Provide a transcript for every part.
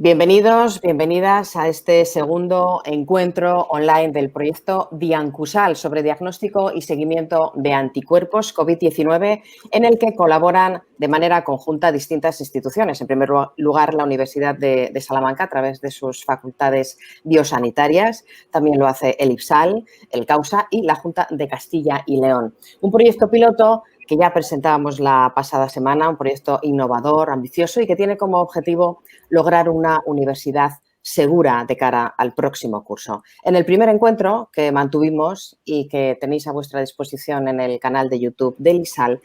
Bienvenidos, bienvenidas a este segundo encuentro online del proyecto Diancusal sobre diagnóstico y seguimiento de anticuerpos COVID-19, en el que colaboran de manera conjunta distintas instituciones. En primer lugar, la Universidad de Salamanca, a través de sus facultades biosanitarias. También lo hace el IPSAL, el CAUSA y la Junta de Castilla y León. Un proyecto piloto que ya presentábamos la pasada semana, un proyecto innovador, ambicioso y que tiene como objetivo lograr una universidad segura de cara al próximo curso. En el primer encuentro que mantuvimos y que tenéis a vuestra disposición en el canal de YouTube del IPSAL,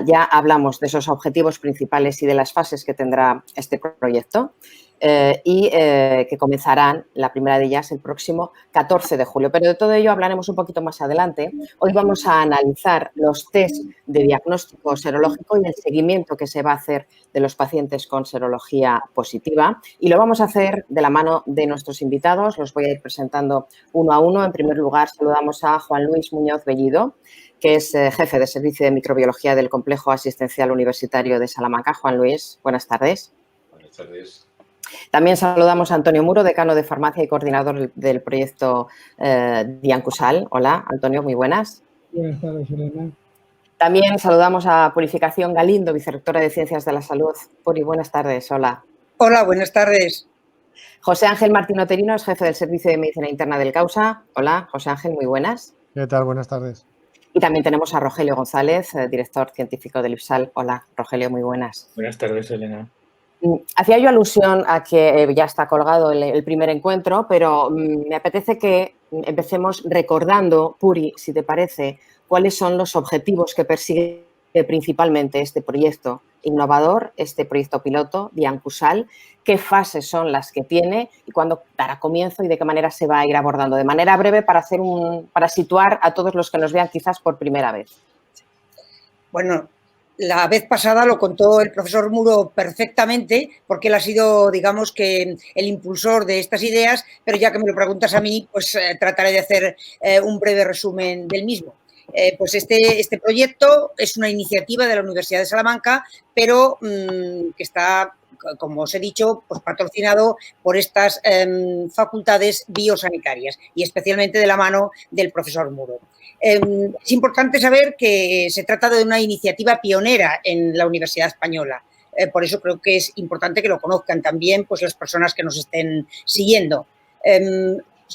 ya hablamos de esos objetivos principales y de las fases que tendrá este proyecto que comenzarán, la primera de ellas, el próximo 14 de julio. Pero de todo ello hablaremos un poquito más adelante. Hoy vamos a analizar los test de diagnóstico serológico y el seguimiento que se va a hacer de los pacientes con serología positiva, y lo vamos a hacer de la mano de nuestros invitados. Los voy a ir presentando uno a uno. En primer lugar, saludamos a Juan Luis Muñoz Bellido, que es jefe de Servicio de Microbiología del Complejo Asistencial Universitario de Salamanca. Juan Luis, buenas tardes. Buenas tardes. También saludamos a Antonio Muro, decano de Farmacia y coordinador del proyecto Diancusal. Hola, Antonio, muy buenas. Buenas tardes, Elena. También saludamos a Purificación Galindo, vicerrectora de Ciencias de la Salud. Puri, buenas tardes. Hola. Hola, buenas tardes. José Ángel Martín Oterino es jefe del Servicio de Medicina Interna del CAUSA. Hola, José Ángel, muy buenas. ¿Qué tal? Buenas tardes. Y también tenemos a Rogelio González, director científico del IPSAL. Hola, Rogelio, muy buenas. Buenas tardes, Elena. Hacía yo alusión a que ya está colgado el primer encuentro, pero me apetece que empecemos recordando, Puri, si te parece, cuáles son los objetivos que persigue principalmente este proyecto innovador, este proyecto piloto, Diancusal, qué fases son las que tiene y cuándo dará comienzo y de qué manera se va a ir abordando. De manera breve, para situar a todos los que nos vean quizás por primera vez. Bueno, la vez pasada lo contó el profesor Muro perfectamente, porque él ha sido, digamos, que el impulsor de estas ideas, pero ya que me lo preguntas a mí, pues trataré de hacer un breve resumen del mismo. Pues este proyecto es una iniciativa de la Universidad de Salamanca, pero que está, como os he dicho, pues patrocinado por estas facultades biosanitarias y especialmente de la mano del profesor Muro. Es importante saber que se trata de una iniciativa pionera en la Universidad Española. Por eso creo que es importante que lo conozcan también pues, las personas que nos estén siguiendo.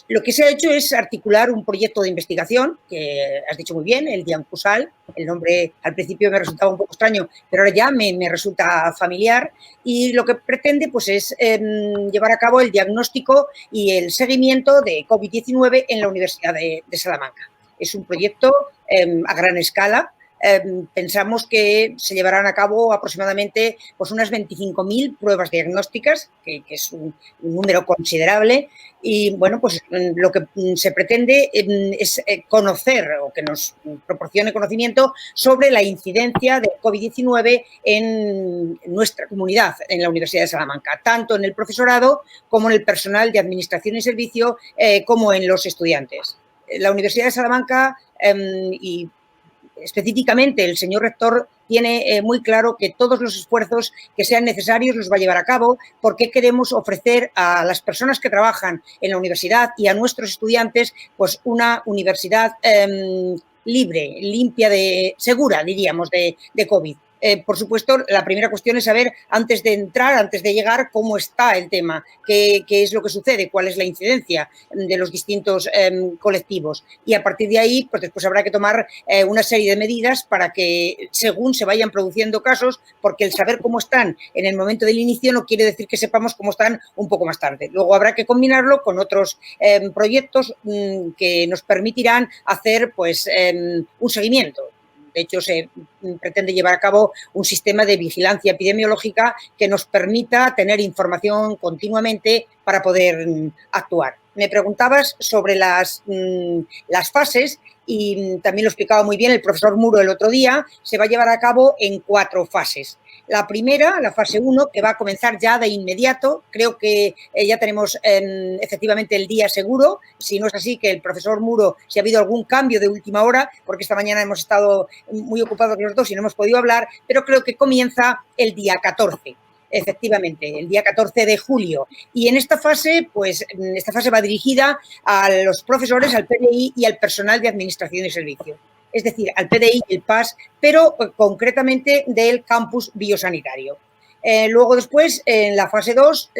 Lo que se ha hecho es articular un proyecto de investigación, que has dicho muy bien, el Diancusal. El nombre al principio me resultaba un poco extraño, pero ahora ya me resulta familiar. Y lo que pretende pues, es llevar a cabo el diagnóstico y el seguimiento de COVID-19 en la Universidad de Salamanca. Es un proyecto a gran escala. Pensamos que se llevarán a cabo aproximadamente pues, unas 25.000 pruebas diagnósticas, que es un número considerable. Y bueno, pues lo que se pretende es conocer o que nos proporcione conocimiento sobre la incidencia de COVID-19 en nuestra comunidad, en la Universidad de Salamanca, tanto en el profesorado como en el personal de administración y servicio, como en los estudiantes. La Universidad de Salamanca y específicamente el señor rector tiene muy claro que todos los esfuerzos que sean necesarios los va a llevar a cabo porque queremos ofrecer a las personas que trabajan en la universidad y a nuestros estudiantes pues una universidad libre, limpia, segura, diríamos, de COVID. Por supuesto, la primera cuestión es saber, antes de entrar, antes de llegar, cómo está el tema, qué es lo que sucede, cuál es la incidencia de los distintos colectivos. Y a partir de ahí, pues después habrá que tomar una serie de medidas para que, según se vayan produciendo casos, porque el saber cómo están en el momento del inicio no quiere decir que sepamos cómo están un poco más tarde. Luego habrá que combinarlo con otros proyectos que nos permitirán hacer pues, un seguimiento. De hecho, se pretende llevar a cabo un sistema de vigilancia epidemiológica que nos permita tener información continuamente para poder actuar. Me preguntabas sobre las fases y también lo explicaba muy bien el profesor Muro el otro día. Se va a llevar a cabo en 4 fases. La primera, la fase 1, que va a comenzar ya de inmediato. Creo que ya tenemos efectivamente el día seguro. Si no es así, que el profesor Muro, si ha habido algún cambio de última hora, porque esta mañana hemos estado muy ocupados los dos y no hemos podido hablar, pero creo que comienza el día 14. Efectivamente, el día 14 de julio. Y en esta fase, pues, esta fase va dirigida a los profesores, al PDI y al personal de administración y servicio. Es decir, al PDI y el PAS, pero concretamente del campus biosanitario. Luego después, en la fase 2,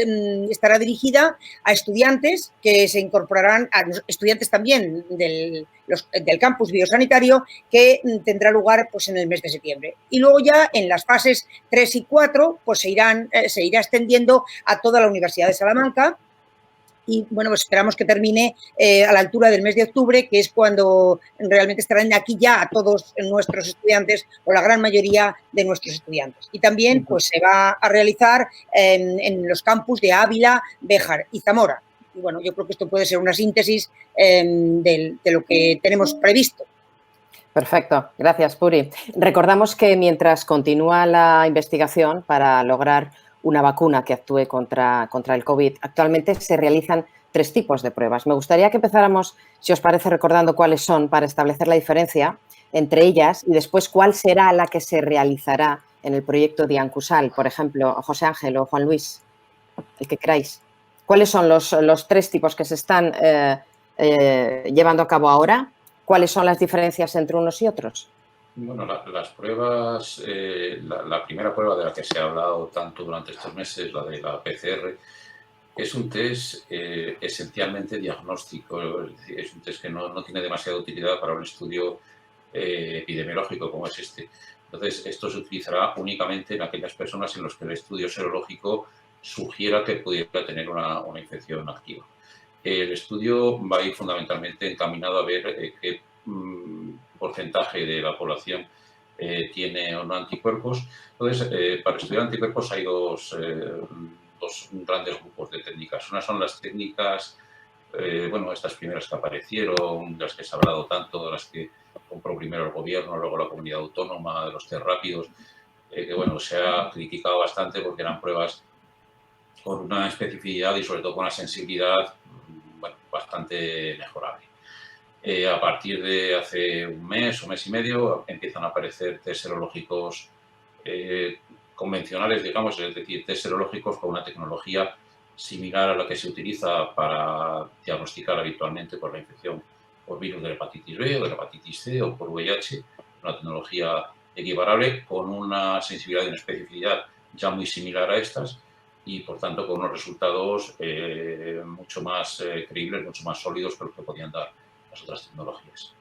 estará dirigida a estudiantes que se incorporarán, a estudiantes también del campus biosanitario, que tendrá lugar pues, en el mes de septiembre. Y luego ya en las fases 3 y 4 pues, se irá extendiendo a toda la Universidad de Salamanca. Y bueno, pues esperamos que termine a la altura del mes de octubre, que es cuando realmente estarán aquí ya todos nuestros estudiantes o la gran mayoría de nuestros estudiantes. Y también pues se va a realizar en los campus de Ávila, Béjar y Zamora. Y bueno, yo creo que esto puede ser una síntesis de lo que tenemos previsto. Perfecto, gracias Puri. Recordamos que mientras continúa la investigación para lograr una vacuna que actúe contra el COVID, actualmente se realizan 3 tipos de pruebas. Me gustaría que empezáramos, si os parece, recordando cuáles son para establecer la diferencia entre ellas y después cuál será la que se realizará en el proyecto Diancusal, por ejemplo, José Ángel o Juan Luis, el que queráis. ¿Cuáles son los 3 tipos que se están llevando a cabo ahora? ¿Cuáles son las diferencias entre unos y otros? Bueno, las pruebas, la primera prueba de la que se ha hablado tanto durante estos meses, la de la PCR, es un test esencialmente diagnóstico, es decir, es un test que no tiene demasiada utilidad para un estudio epidemiológico como es este. Entonces, esto se utilizará únicamente en aquellas personas en las que el estudio serológico sugiera que pudiera tener una infección activa. El estudio va a ir fundamentalmente encaminado a ver qué porcentaje de la población tiene o no anticuerpos. Entonces, para estudiar anticuerpos hay dos grandes grupos de técnicas. Una son las técnicas, bueno, estas primeras que aparecieron, de las que se ha hablado tanto, de las que compró primero el gobierno, luego la comunidad autónoma, de los test rápidos, que bueno, se ha criticado bastante porque eran pruebas con una especificidad y sobre todo con una sensibilidad bueno, bastante mejorable. A partir de hace un mes o mes y medio empiezan a aparecer test serológicos convencionales, digamos, es decir, test serológicos con una tecnología similar a la que se utiliza para diagnosticar habitualmente por la infección por virus de la hepatitis B o de la hepatitis C o por VIH, una tecnología equiparable con una sensibilidad y una especificidad ya muy similar a estas y, por tanto, con unos resultados mucho más creíbles, mucho más sólidos que los que podían dar las otras tecnologías.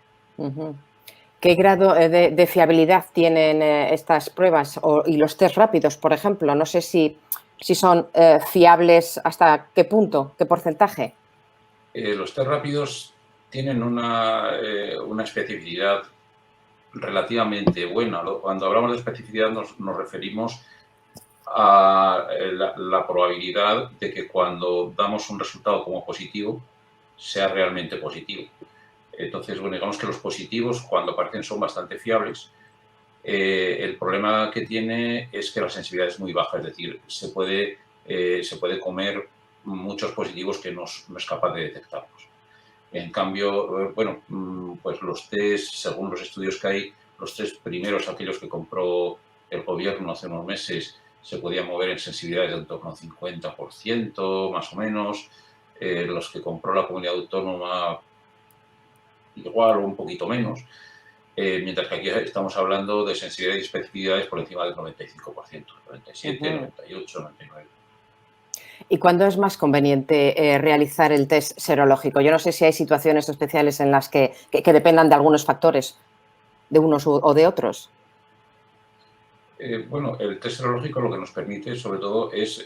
¿Qué grado de fiabilidad tienen estas pruebas y los test rápidos, por ejemplo? No sé si son fiables, ¿hasta qué punto, qué porcentaje? Los test rápidos tienen una especificidad relativamente buena. Cuando hablamos de especificidad nos referimos a la probabilidad de que cuando damos un resultado como positivo sea realmente positivo. Entonces, bueno, digamos que los positivos cuando aparecen son bastante fiables. El problema que tiene es que la sensibilidad es muy baja, es decir, se puede comer muchos positivos que no es capaz de detectarlos. En cambio, bueno, pues los test, según los estudios que hay, los 3 primeros, aquellos que compró el gobierno hace unos meses, se podían mover en sensibilidades de en torno al 50%, más o menos. Los que compró la comunidad autónoma, igual o un poquito menos. Mientras que aquí estamos hablando de sensibilidades y especificidades por encima del 95%, 97, 98, 99. ¿Y cuándo es más conveniente realizar el test serológico? Yo no sé si hay situaciones especiales en las que dependan de algunos factores, de unos o de otros. Bueno, el test serológico lo que nos permite, sobre todo, es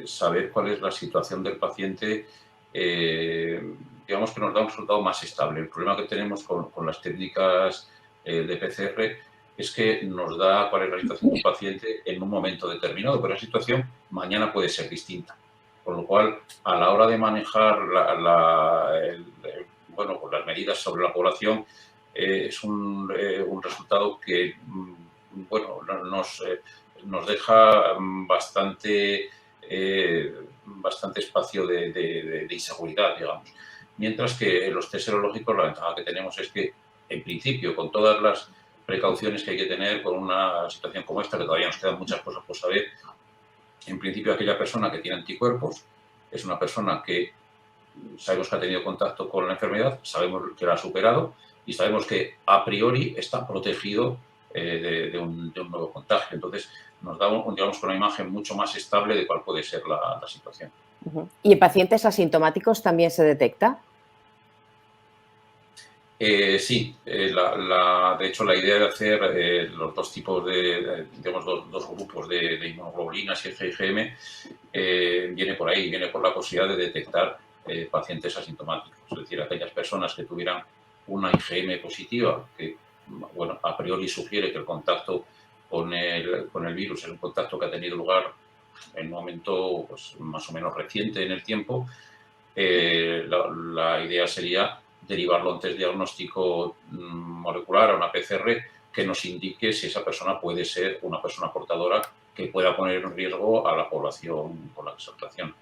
saber cuál es la situación del paciente. Digamos que nos da un resultado más estable. El problema que tenemos con las técnicas de PCR es que nos da cuál es la situación del paciente en un momento determinado, pero la situación mañana puede ser distinta. Con lo cual, a la hora de manejar bueno, pues las medidas sobre la población, es un resultado que bueno, nos deja bastante espacio de inseguridad, digamos. Mientras que en los test serológicos la ventaja que tenemos es que, en principio, con todas las precauciones que hay que tener con una situación como esta, que todavía nos quedan muchas cosas por saber, En principio, aquella persona que tiene anticuerpos es una persona que sabemos que ha tenido contacto con la enfermedad, sabemos que la ha superado y sabemos que a priori está protegido de un nuevo contagio. Entonces, nos da, digamos, una imagen mucho más estable de cuál puede ser la situación. ¿Y en pacientes asintomáticos también se detecta? Sí, de hecho la idea de hacer los dos tipos digamos, dos grupos de inmunoglobulinas y el IgM viene por ahí, viene por la posibilidad de detectar pacientes asintomáticos, es decir, aquellas personas que tuvieran una IgM positiva, que bueno, a priori sugiere que el contacto con el virus es un contacto que ha tenido lugar en un momento pues, más o menos reciente en el tiempo. La idea sería derivarlo a un test diagnóstico molecular, a una PCR, que nos indique si esa persona puede ser una persona portadora que pueda poner en riesgo a la población con la que se relaciona.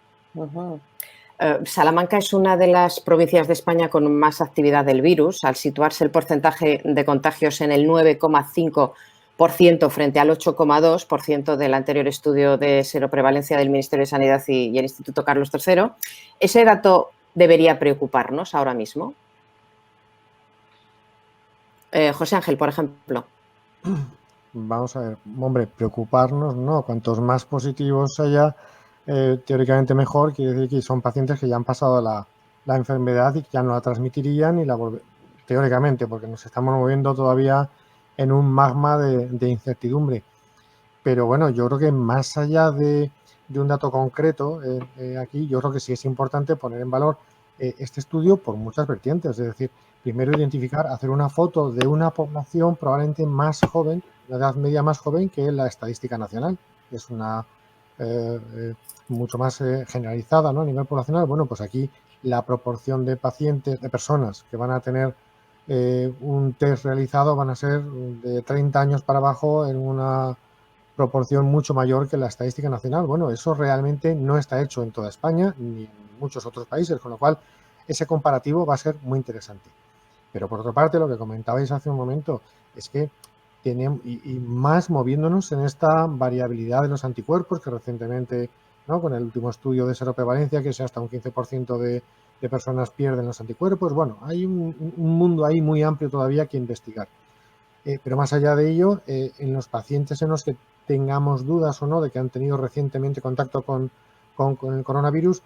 Salamanca es una de las provincias de España con más actividad del virus, al situarse el porcentaje de contagios en el 9,5% frente al 8,2% del anterior estudio de seroprevalencia del Ministerio de Sanidad y el Instituto Carlos III. ¿Ese dato debería preocuparnos ahora mismo? José Ángel, por ejemplo. Vamos a ver, hombre, preocuparnos, no, cuantos más positivos haya, teóricamente mejor, quiere decir que son pacientes que ya han pasado la enfermedad y que ya no la transmitirían y teóricamente, porque nos estamos moviendo todavía en un magma de incertidumbre. Pero bueno, yo creo que más allá de un dato concreto, aquí yo creo que sí es importante poner en valor este estudio por muchas vertientes, es decir, primero identificar, hacer una foto de una población probablemente más joven, de edad media más joven que la estadística nacional, que es una mucho más generalizada, ¿no? A nivel poblacional. Bueno, pues aquí la proporción de pacientes, de personas que van a tener un test realizado van a ser de 30 años para abajo en una proporción mucho mayor que la estadística nacional. Bueno, eso realmente no está hecho en toda España ni en muchos otros países, con lo cual ese comparativo va a ser muy interesante. Pero por otra parte, lo que comentabais hace un momento es que tenemos, y más moviéndonos en esta variabilidad de los anticuerpos que recientemente, ¿no? Con el último estudio de seroprevalencia, que es hasta un 15% de personas pierden los anticuerpos. Bueno, hay un mundo ahí muy amplio todavía que investigar. Pero más allá de ello, en los pacientes en los que tengamos dudas o no de que han tenido recientemente contacto con el coronavirus,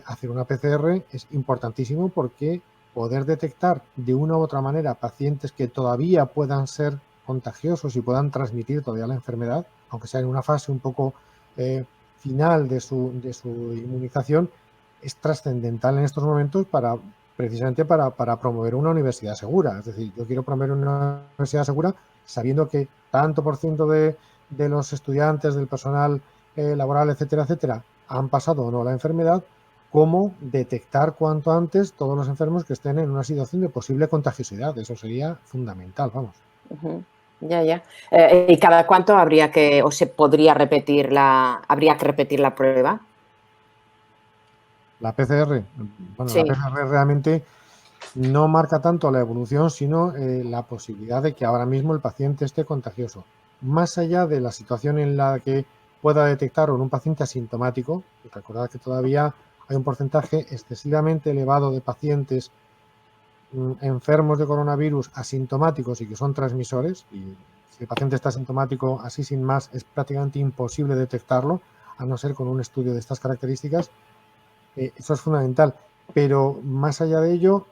hacer una PCR es importantísimo porque poder detectar de una u otra manera pacientes que todavía puedan ser contagiosos y puedan transmitir todavía la enfermedad, aunque sea en una fase un poco final de su inmunización, es trascendental en estos momentos precisamente para promover una universidad segura. Es decir, yo quiero promover una universidad segura sabiendo que tanto por ciento de los estudiantes, del personal laboral, etcétera, etcétera, han pasado o no la enfermedad, como detectar cuanto antes todos los enfermos que estén en una situación de posible contagiosidad. Eso sería fundamental, vamos. Ya. ¿Y cada cuánto habría que repetir la prueba? La PCR, bueno, Sí. la PCR realmente no marca tanto la evolución, sino la posibilidad de que ahora mismo el paciente esté contagioso. Más allá de la situación en la que pueda detectar en un paciente asintomático, recordad que todavía hay un porcentaje excesivamente elevado de pacientes enfermos de coronavirus asintomáticos y que son transmisores, y si el paciente está asintomático, así sin más, es prácticamente imposible detectarlo, a no ser con un estudio de estas características. Eso es fundamental. Pero más allá de ello,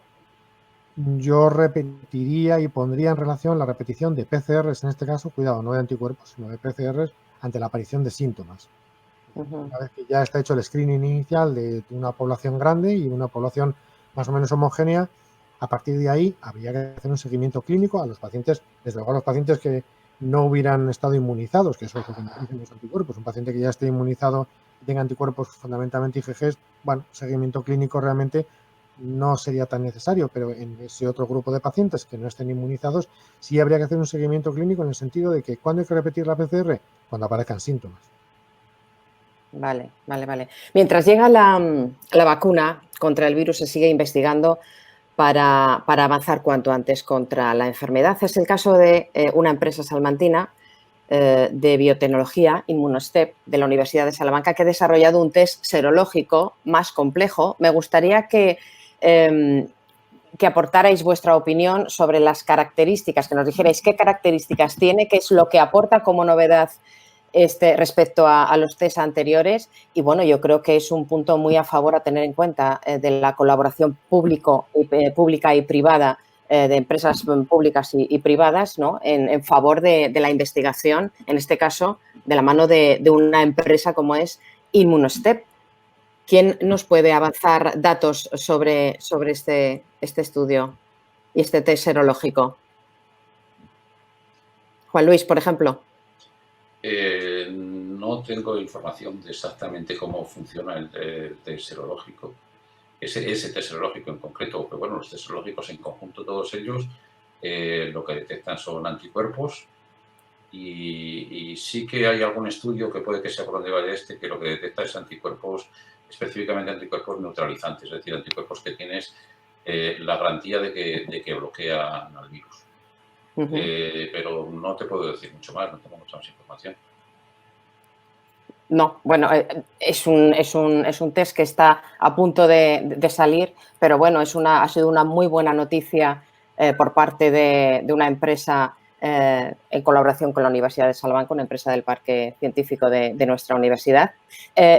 yo repetiría y pondría en relación la repetición de PCRs, en este caso, cuidado, no de anticuerpos, sino de PCRs ante la aparición de síntomas. Una vez que ya está hecho el screening inicial de una población grande y una población más o menos homogénea, a partir de ahí habría que hacer un seguimiento clínico a los pacientes, desde luego a los pacientes que no hubieran estado inmunizados, que eso es lo que nos dicen los anticuerpos. Un paciente que ya esté inmunizado y tenga anticuerpos fundamentalmente IgGs, bueno, seguimiento clínico realmente no sería tan necesario, pero en ese otro grupo de pacientes que no estén inmunizados, sí habría que hacer un seguimiento clínico en el sentido de que ¿cuándo hay que repetir la PCR? Cuando aparezcan síntomas. Vale. Mientras llega la vacuna contra el virus, se sigue investigando para avanzar cuanto antes contra la enfermedad. Es el caso de una empresa salmantina de Biotecnología, Immunostep, de la Universidad de Salamanca, que ha desarrollado un test serológico más complejo. Me gustaría que aportarais vuestra opinión sobre las características, que nos dijerais qué características tiene, qué es lo que aporta como novedad respecto a los test anteriores. Y bueno, yo creo que es un punto muy a favor a tener en cuenta de la colaboración pública y privada, de empresas públicas y privadas, ¿no? En favor de la investigación, en este caso, de la mano de una empresa como es Immunostep. ¿Quién nos puede avanzar datos sobre este estudio y este test serológico? Juan Luis, por ejemplo. No tengo información de exactamente cómo funciona el test serológico. Ese test serológico en concreto, pero bueno, los test serológicos en conjunto, todos ellos, lo que detectan son anticuerpos y sí que hay algún estudio que puede que sea por donde vaya que lo que detecta es anticuerpos, específicamente anticuerpos neutralizantes, es decir, anticuerpos que tienes la garantía de que bloquean al virus. Pero no te puedo decir mucho más, no tengo mucha más información. No, bueno, es un test que está a punto de salir, pero bueno, ha sido una muy buena noticia por parte de una empresa en colaboración con la Universidad de Salamanca, una empresa del Parque Científico de nuestra universidad.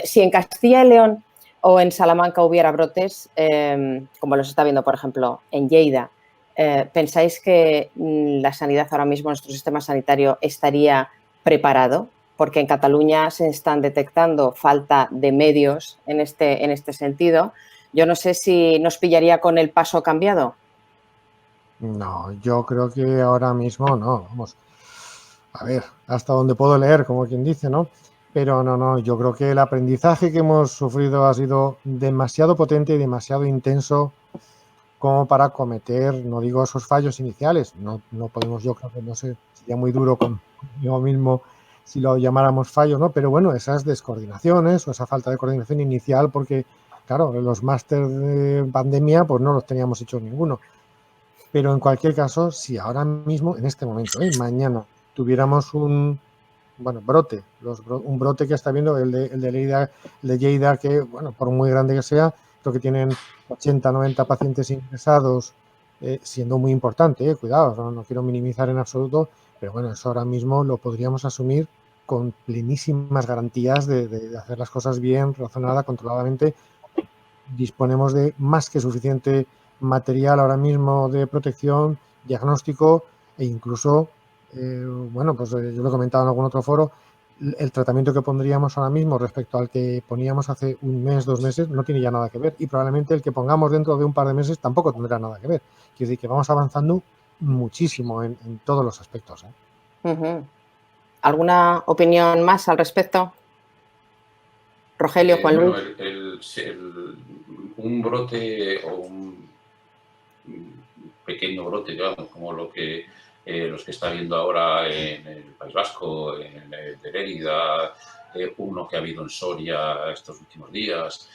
Si en Castilla y León o en Salamanca hubiera brotes, como los está viendo, por ejemplo, en Lleida, ¿pensáis que la sanidad ahora mismo, nuestro sistema sanitario, estaría preparado? Porque en Cataluña se están detectando falta de medios en este sentido. Yo no sé si nos pillaría con el paso cambiado. No, yo creo que ahora mismo no, vamos. A ver, hasta donde puedo leer, como quien dice, ¿no? Pero no, yo creo que el aprendizaje que hemos sufrido ha sido demasiado potente y demasiado intenso como para cometer, no digo esos fallos iniciales, no podemos, yo creo que no sé, sería muy duro conmigo mismo si lo llamáramos fallos, ¿no? Pero bueno, esas descoordinaciones o esa falta de coordinación inicial, porque claro, los máster de pandemia pues no los teníamos hechos ninguno. Pero en cualquier caso, si ahora mismo, en este momento, mañana, tuviéramos un brote, un brote que está viendo el de Lleida, que, bueno, por muy grande que sea, creo que tienen 80, 90 pacientes ingresados, siendo muy importante, cuidado, no quiero minimizar en absoluto, pero bueno, eso ahora mismo lo podríamos asumir con plenísimas garantías de hacer las cosas bien, razonada, controladamente. Disponemos de más que suficiente material ahora mismo de protección, diagnóstico e incluso, pues yo lo he comentado en algún otro foro, el tratamiento que pondríamos ahora mismo respecto al que poníamos hace un mes, 2 meses, no tiene ya nada que ver. Y probablemente el que pongamos dentro de un par de meses tampoco tendrá nada que ver. Quiere decir que vamos avanzando muchísimo en todos los aspectos. ¿Alguna opinión más al respecto? Rogelio, Juan Luis. Un brote o un pequeño brote, digamos, como los que está habiendo ahora en el País Vasco, en el de Lérida, uno que ha habido en Soria estos últimos días,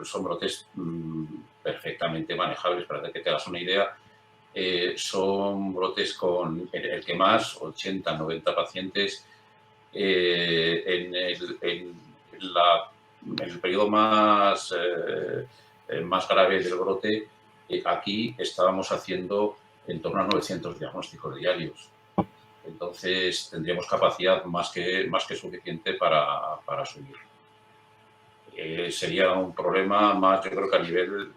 son brotes perfectamente manejables. Para que te hagas una idea, son brotes con el que más, 80, 90 pacientes en el periodo más grave del brote. Aquí estábamos haciendo en torno a 900 diagnósticos diarios. Entonces, tendríamos capacidad más que suficiente para subir. Sería un problema más, yo creo que a nivel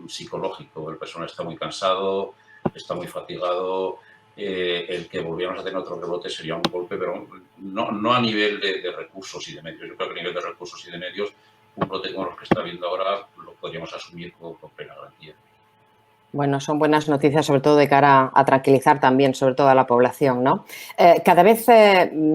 psicológico. El personal está muy cansado, está muy fatigado. El que volviéramos a tener otro rebote sería un golpe, pero no a nivel de recursos y de medios. Yo creo que a nivel de recursos y de medios, un brote como los que está viendo ahora lo podríamos asumir con plena garantía. Bueno, son buenas noticias, sobre todo de cara a tranquilizar también, sobre todo a la población, ¿no? Cada vez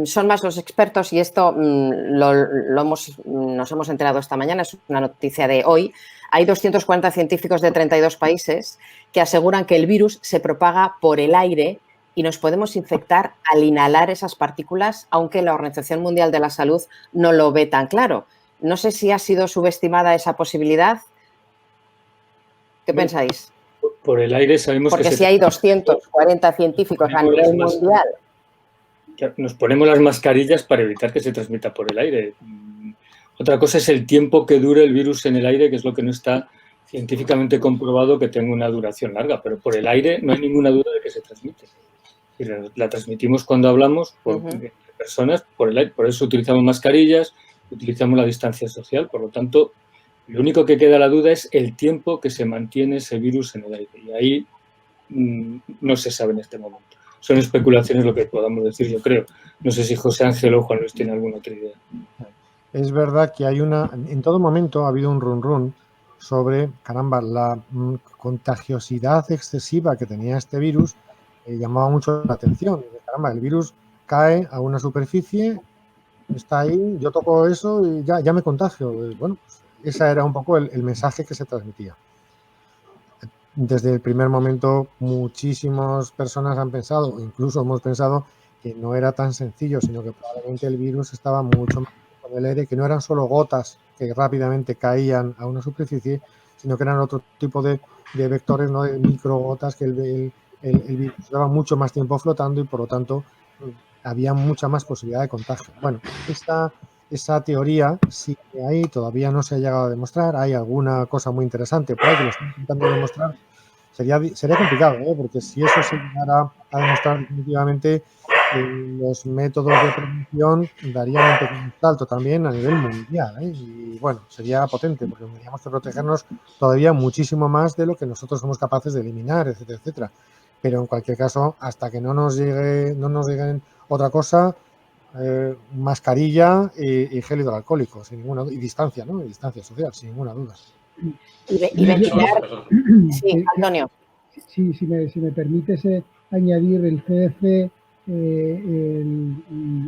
son más los expertos y esto nos hemos enterado esta mañana, es una noticia de hoy. Hay 240 científicos de 32 países que aseguran que el virus se propaga por el aire y nos podemos infectar al inhalar esas partículas, aunque la Organización Mundial de la Salud no lo ve tan claro. No sé si ha sido subestimada esa posibilidad. ¿Qué pensáis? Por el aire sabemos porque que... si hay 240 científicos a nivel mundial. nos ponemos las mascarillas para evitar que se transmita por el aire. Otra cosa es el tiempo que dure el virus en el aire, que es lo que no está científicamente comprobado que tenga una duración larga, pero por el aire no hay ninguna duda de que se transmite. Y la transmitimos cuando hablamos por personas, por el aire. Por eso utilizamos mascarillas, utilizamos la distancia social. Por lo tanto, lo único que queda la duda es el tiempo que se mantiene ese virus en el aire. Y ahí no se sabe en este momento. Son especulaciones lo que podamos decir, yo creo. No sé si José Ángel o Juan Luis tiene alguna otra idea. Es verdad que en todo momento ha habido un run sobre, caramba, la contagiosidad excesiva que tenía este virus llamaba mucho la atención. Caramba, el virus cae a una superficie, está ahí, yo toco eso y ya me contagio. Bueno, pues ese era un poco el mensaje que se transmitía. Desde el primer momento muchísimas personas han pensado, o incluso hemos pensado, que no era tan sencillo, sino que probablemente el virus estaba mucho más en el aire, que no eran solo gotas que rápidamente caían a una superficie, sino que eran otro tipo de vectores, ¿no? De microgotas, que el virus llevaba mucho más tiempo flotando y por lo tanto había mucha más posibilidad de contagio. Bueno, esa teoría sigue ahí, todavía no se ha llegado a demostrar. Hay alguna cosa muy interesante por ahí que lo están intentando demostrar. Sería complicado, porque si eso se llegara a demostrar definitivamente, los métodos de prevención darían un pequeño salto también a nivel mundial, y bueno, sería potente porque tendríamos que protegernos todavía muchísimo más de lo que nosotros somos capaces de eliminar, etcétera, etcétera. Pero en cualquier caso, hasta que no nos lleguen otra cosa, mascarilla y gel hidroalcohólico, sin ninguna duda, y distancia, ¿no? Y distancia social, sin ninguna duda. Y ventilar. Sí, Antonio. Sí, si me permites añadir, el CDC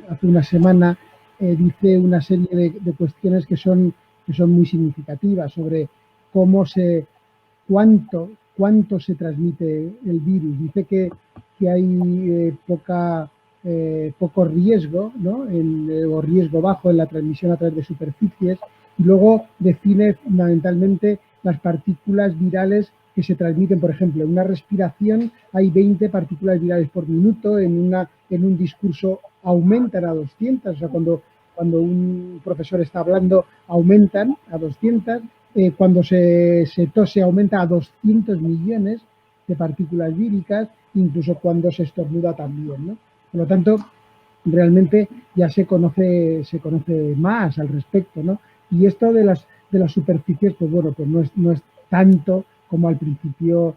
hace una semana dice una serie de cuestiones que son muy significativas sobre cuánto se transmite el virus. Dice que hay poco riesgo, ¿no? O riesgo bajo en la transmisión a través de superficies, y luego define fundamentalmente las partículas virales que se transmiten. Por ejemplo, en una respiración hay 20 partículas virales por minuto, en un discurso aumentan a 200, o sea, cuando un profesor está hablando aumentan a 200, cuando se tose aumenta a 200 millones de partículas víricas, incluso cuando se estornuda también, ¿no? Por lo tanto, realmente ya se conoce más al respecto, ¿no? Y esto de las superficies, pues bueno, pues no es tanto como al principio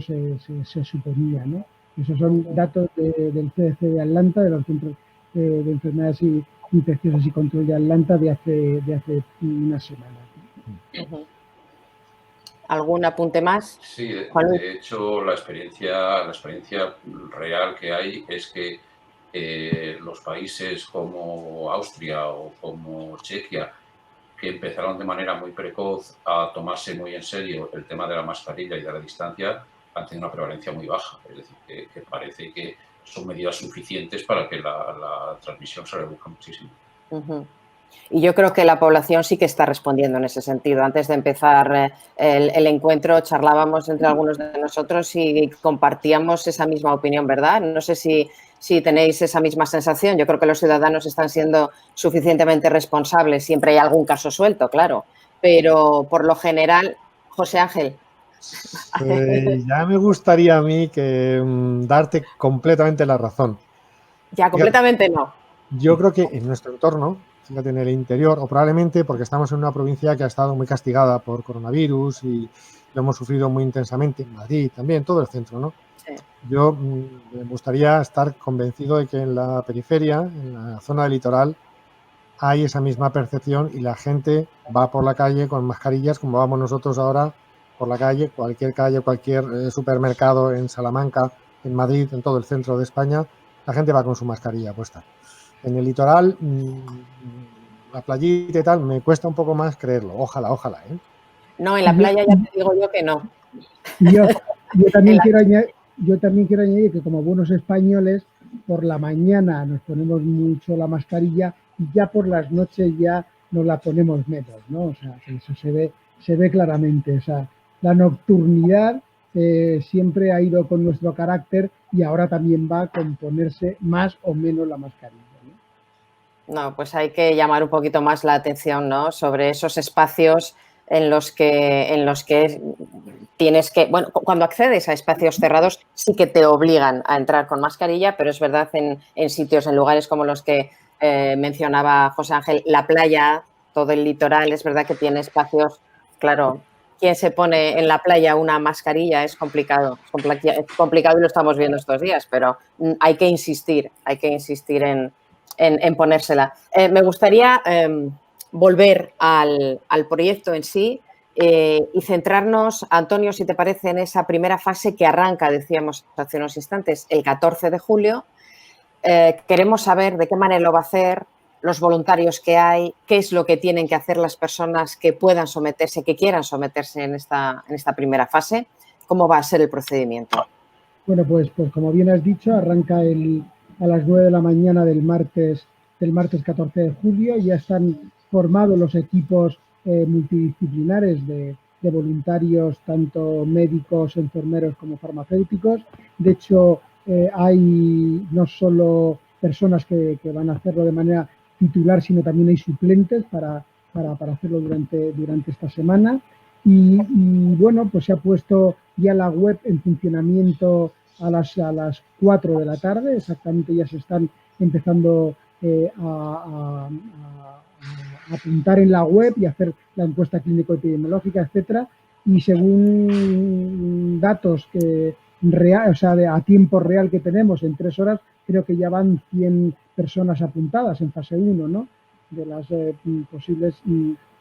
se suponía, ¿no? Esos son datos del CDC de Atlanta, de los centros de enfermedades infecciosas y control de Atlanta de hace unas semanas. ¿Algún apunte más? Sí, de hecho la experiencia real que hay es que los países como Austria o como Chequia, que empezaron de manera muy precoz a tomarse muy en serio el tema de la mascarilla y de la distancia, han tenido una prevalencia muy baja. Es decir, que parece que son medidas suficientes para que la transmisión se reduzca muchísimo. Y yo creo que la población sí que está respondiendo en ese sentido. Antes de empezar el encuentro charlábamos entre algunos de nosotros y compartíamos esa misma opinión, ¿verdad? No sé si tenéis esa misma sensación. Yo creo que los ciudadanos están siendo suficientemente responsables. Siempre hay algún caso suelto, claro. Pero por lo general, José Ángel. Ya me gustaría a mí darte completamente la razón. Ya, completamente no. Yo creo que en nuestro entorno, fíjate, en el interior, o probablemente porque estamos en una provincia que ha estado muy castigada por coronavirus y lo hemos sufrido muy intensamente, en Madrid también, todo el centro, ¿no? Sí. Yo me gustaría estar convencido de que en la periferia, en la zona del litoral, hay esa misma percepción y la gente va por la calle con mascarillas como vamos nosotros ahora por la calle, cualquier supermercado en Salamanca, en Madrid, en todo el centro de España, la gente va con su mascarilla puesta. En el litoral, la playita y tal, me cuesta un poco más creerlo. Ojalá, ¿eh? No, en la playa ya te digo yo que no. Yo también quiero añadir que como buenos españoles, por la mañana nos ponemos mucho la mascarilla y ya por las noches ya nos la ponemos menos, ¿no? O sea, eso se ve claramente. O sea, la nocturnidad siempre ha ido con nuestro carácter y ahora también va con ponerse más o menos la mascarilla, ¿no? No, pues hay que llamar un poquito más la atención, ¿no? Sobre esos espacios en los que tienes que, bueno, cuando accedes a espacios cerrados sí que te obligan a entrar con mascarilla, pero es verdad en sitios, en lugares como los que mencionaba José Ángel, la playa, todo el litoral, es verdad que tiene espacios, claro, quien se pone en la playa una mascarilla es complicado y lo estamos viendo estos días, pero hay que insistir en ponérsela. Me gustaría volver al proyecto en sí y centrarnos, Antonio, si te parece, en esa primera fase que arranca, decíamos hace unos instantes, el 14 de julio. Queremos saber de qué manera lo va a hacer, los voluntarios que hay, qué es lo que tienen que hacer las personas que puedan someterse, que quieran someterse en esta primera fase, cómo va a ser el procedimiento. Bueno, pues como bien has dicho, arranca a las 9 de la mañana del martes 14 de julio. Ya están formados los equipos multidisciplinares de voluntarios, tanto médicos, enfermeros como farmacéuticos. De hecho, hay no solo personas que van a hacerlo de manera titular, sino también hay suplentes para hacerlo durante esta semana. Y bueno, pues se ha puesto ya la web en funcionamiento a las 4 de la tarde, exactamente. Ya se están empezando a apuntar en la web y hacer la encuesta clínico-epidemiológica, etcétera. Y según datos a tiempo real que tenemos, en 3 horas, creo que ya van 100 personas apuntadas en fase 1, ¿no? De las posibles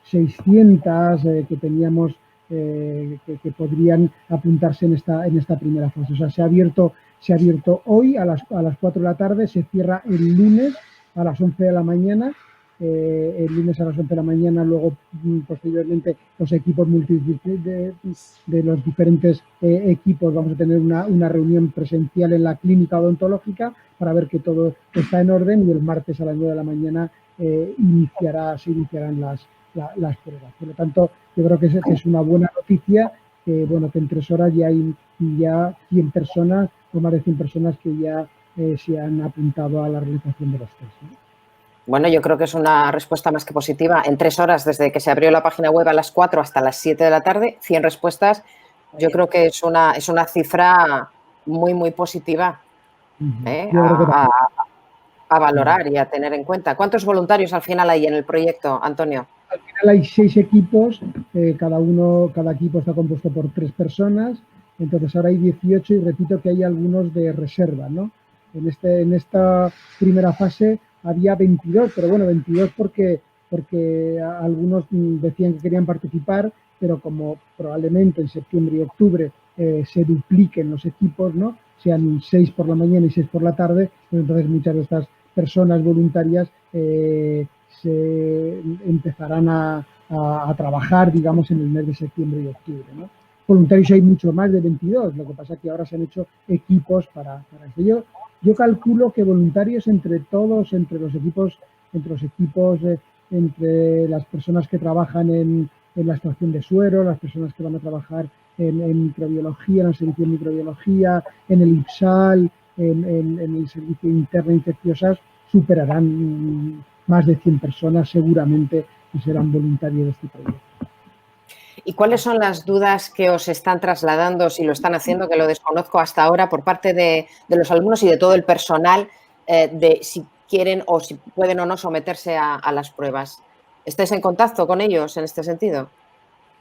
600 que teníamos que podrían apuntarse en esta primera fase. O sea, se ha abierto hoy a las 4 de la tarde, se cierra el lunes a las 11 de la mañana. El lunes a las 11 de la mañana, luego posteriormente los equipos de los diferentes equipos vamos a tener una reunión presencial en la clínica odontológica para ver que todo está en orden, y el martes a las 9 de la mañana se iniciarán las pruebas. Por lo tanto, yo creo que es una buena noticia que, bueno, que en 3 horas ya hay 100 personas, o más de 100 personas que ya se han apuntado a la realización de los test, ¿no? Bueno, yo creo que es una respuesta más que positiva. En 3 horas, desde que se abrió la página web a las 4 hasta las 7 de la tarde, 100 respuestas. Yo creo que es una cifra muy, muy positiva a valorar y a tener en cuenta. ¿Cuántos voluntarios al final hay en el proyecto, Antonio? Al final hay 6 equipos, cada equipo está compuesto por 3 personas, entonces ahora hay 18 y repito que hay algunos de reserva, ¿no? En esta primera fase había 22, pero bueno, 22 porque algunos decían que querían participar, pero como probablemente en septiembre y octubre se dupliquen los equipos, ¿no? Sean 6 por la mañana y 6 por la tarde, pues entonces muchas de estas personas voluntarias se empezarán a trabajar, digamos, en el mes de septiembre y octubre, ¿no? Voluntarios hay mucho más de 22, lo que pasa es que ahora se han hecho equipos para eso. Yo calculo que voluntarios entre los equipos, entre las personas que trabajan en la extracción de suero, las personas que van a trabajar en microbiología, en el servicio de microbiología, en el IPSAL, en el servicio interno de infecciosas, superarán más de 100 personas seguramente que serán voluntarios de este proyecto. ¿Y cuáles son las dudas que os están trasladando, si lo están haciendo, que lo desconozco hasta ahora, por parte de los alumnos y de todo el personal, de si quieren o si pueden o no someterse a las pruebas? ¿Estáis en contacto con ellos en este sentido?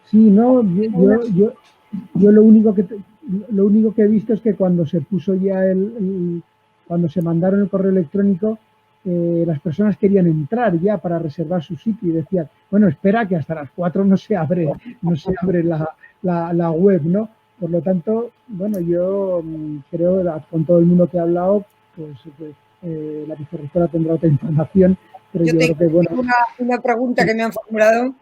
Sí, no, yo lo único que he visto es que cuando se puso ya cuando se mandaron el correo electrónico, las personas querían entrar ya para reservar su sitio y decían, bueno, espera que hasta las 4 no se abre la web, ¿no? Por lo tanto, bueno, yo creo, con todo el mundo que ha hablado, pues la vicerrectora tendrá otra información, pero yo creo que, bueno... Una pregunta que me han formulado,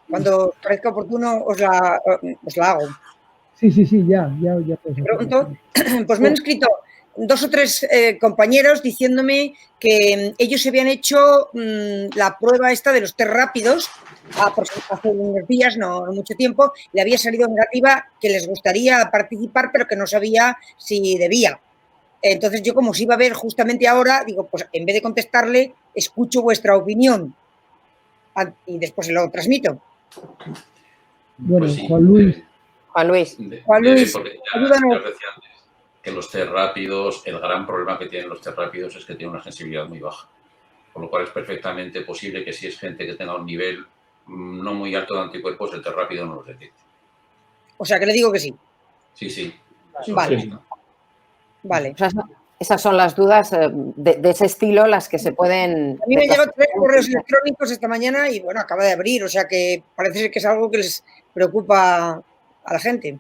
cuando parezca oportuno os la hago. Sí, ya. Pregunto, pues me han escrito 2 o 3 compañeros diciéndome que ellos se habían hecho la prueba esta de los test rápidos hace unos días, no mucho tiempo, le había salido negativa, que les gustaría participar, pero que no sabía si debía. Entonces yo, como os iba a ver justamente ahora, digo, pues en vez de contestarle, escucho vuestra opinión y después se lo transmito. Bueno, Pues sí. Juan Luis. Juan Luis. Juan Luis, Porque ayúdanos. ya os decía antes que los test rápidos, el gran problema que tienen los test rápidos es que tienen una sensibilidad muy baja. Con lo cual es perfectamente posible que si es gente que tenga un nivel no muy alto de anticuerpos, el test rápido no los detecte. O sea, que le digo que sí. Sí, sí. Vale. Sí. Vale. O sea, esas son las dudas de ese estilo, las que se pueden... A mí me han llegado 3 correos electrónicos esta mañana y, bueno, acaba de abrir. O sea, que parece ser que es algo que les preocupa a la gente.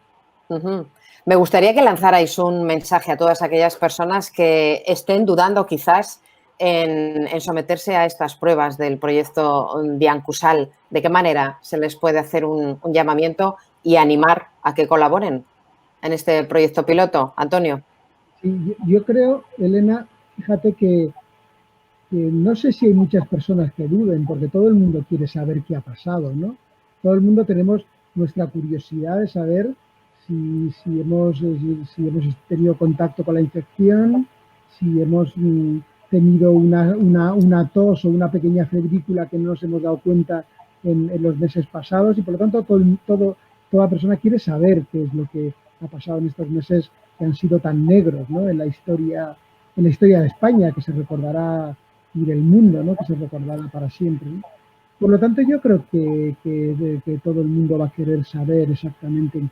Me gustaría que lanzarais un mensaje a todas aquellas personas que estén dudando quizás en someterse a estas pruebas del proyecto Diancusal. ¿De qué manera se les puede hacer un llamamiento y animar a que colaboren en este proyecto piloto? Antonio. Sí, yo creo, Elena, fíjate que no sé si hay muchas personas que duden, porque todo el mundo quiere saber qué ha pasado, ¿no? Todo el mundo tenemos nuestra curiosidad de saber si hemos tenido contacto con la infección, si hemos tenido una tos o una pequeña febrícula que no nos hemos dado cuenta en los meses pasados, y por lo tanto toda persona quiere saber qué es lo que ha pasado en estos meses que han sido tan negros, ¿no? En la historia de España, que se recordará, y del mundo, ¿no? Que se recordará para siempre, ¿no? Por lo tanto, yo creo que todo el mundo va a querer saber exactamente en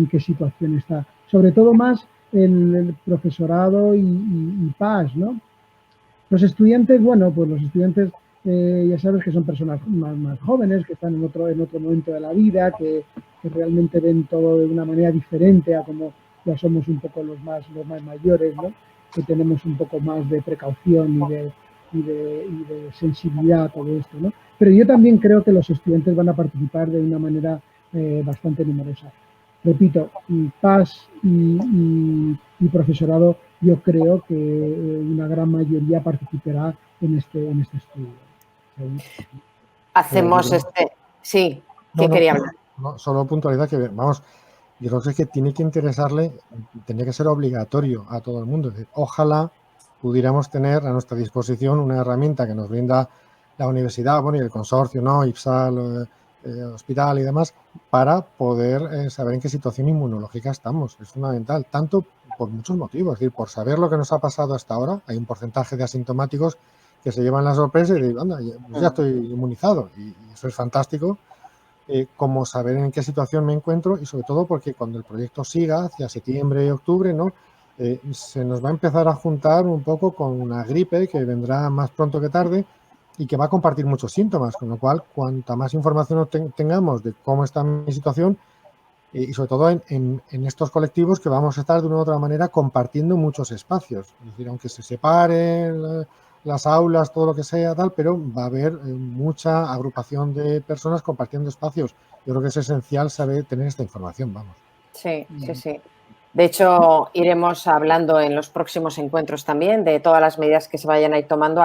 qué situación está. Sobre todo más el profesorado y PAS, ¿no? Los estudiantes, bueno, pues los estudiantes ya sabes que son personas más jóvenes, que están en otro momento de la vida, que realmente ven todo de una manera diferente a como ya somos un poco los más mayores, ¿no? Que tenemos un poco más de precaución y de sensibilidad a todo esto, ¿no? Pero yo también creo que los estudiantes van a participar de una manera bastante numerosa. Repito, PAS y profesorado, yo creo que una gran mayoría participará en este estudio. Hacemos Sí, ¿qué quería hablar? No, solo puntualidad que, vamos, yo creo que es que tiene que interesarle, tendría que ser obligatorio a todo el mundo. Es decir, ojalá pudiéramos tener a nuestra disposición una herramienta que nos brinda la universidad, bueno, y el consorcio, ¿no? IPSAL, hospital y demás, para poder saber en qué situación inmunológica estamos. Es fundamental, tanto por muchos motivos, es decir, por saber lo que nos ha pasado hasta ahora. Hay un porcentaje de asintomáticos que se llevan la sorpresa y dicen, anda, ya estoy inmunizado, y eso es fantástico. Como saber en qué situación me encuentro, y sobre todo porque cuando el proyecto siga hacia septiembre y octubre, ¿no? Se nos va a empezar a juntar un poco con una gripe que vendrá más pronto que tarde y que va a compartir muchos síntomas, con lo cual cuanta más información tengamos de cómo está mi situación, y sobre todo en estos colectivos que vamos a estar de una u otra manera compartiendo muchos espacios, es decir, aunque se separen las aulas, todo lo que sea, tal, pero va a haber mucha agrupación de personas compartiendo espacios. Yo creo que es esencial saber tener esta información, vamos. Sí, sí, sí. De hecho, iremos hablando en los próximos encuentros también de todas las medidas que se vayan a ir tomando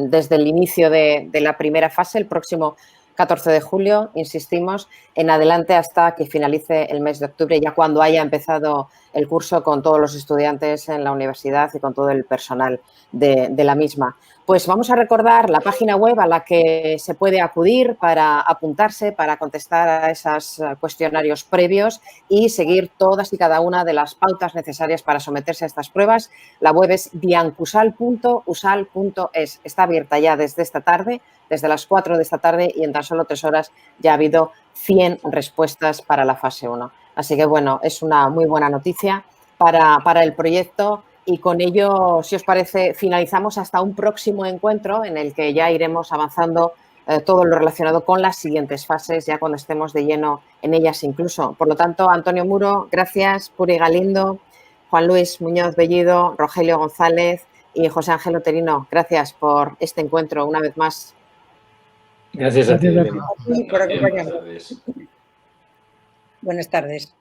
desde el inicio de la primera fase, el próximo 14 de julio, insistimos, en adelante hasta que finalice el mes de octubre, ya cuando haya empezado el curso con todos los estudiantes en la universidad y con todo el personal de la misma. Pues vamos a recordar la página web a la que se puede acudir para apuntarse, para contestar a esos cuestionarios previos y seguir todas y cada una de las pautas necesarias para someterse a estas pruebas. La web es diancusal.usal.es. Está abierta ya desde esta tarde, desde las 4 de esta tarde, y en tan solo 3 horas ya ha habido 100 respuestas para la fase 1. Así que, bueno, es una muy buena noticia para el proyecto. Y con ello, si os parece, finalizamos hasta un próximo encuentro en el que ya iremos avanzando todo lo relacionado con las siguientes fases, ya cuando estemos de lleno en ellas incluso. Por lo tanto, Antonio Muro, gracias, Puri Galindo, Juan Luis Muñoz Bellido, Rogelio González y José Ángel Oterino, gracias por este encuentro una vez más. Gracias a ti, Elena. Por acompañarnos. Buenas tardes.